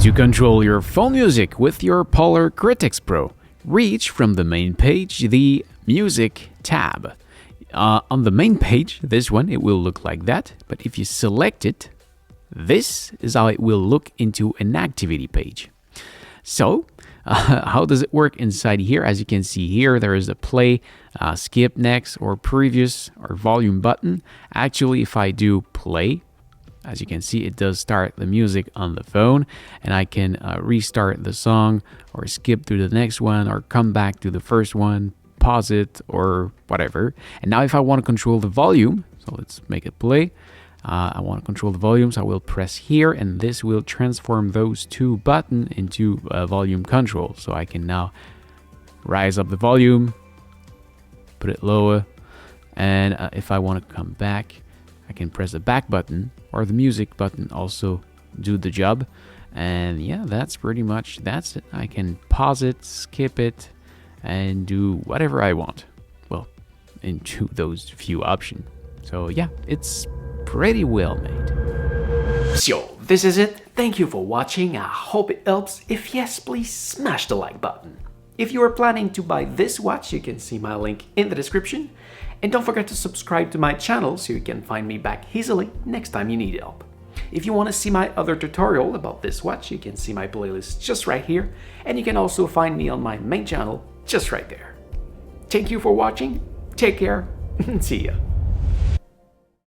To control your phone music with your Polar Critics Pro, reach from the main page the Music tab. On the main page, this one, it will look like that, but if you select it, this is how it will look into an activity page. So, how does it work inside here? As you can see here, there is a play, skip next, or previous, or volume button. Actually, if I do play, as you can see, it does start the music on the phone, and I can restart the song, or skip to the next one, or come back to the first one, pause it, or whatever. And now if I want to control the volume, so let's make it play. I want to control the volume, so I will press here, and this will transform those two buttons into volume control. So I can now rise up the volume, put it lower, and if I want to come back, I can press the back button, or the music button also do the job. And yeah, that's it. I can pause it, skip it, and do whatever I want. Well, into those few options. So yeah, it's pretty well made. So, this is it. Thank you for watching. I hope it helps. If yes, please smash the like button. If you are planning to buy this watch, you can see my link in the description. And don't forget to subscribe to my channel so you can find me back easily next time you need help. If you want to see my other tutorial about this watch, you can see my playlist just right here. And you can also find me on my main channel just right there. Thank you for watching. Take care and see ya.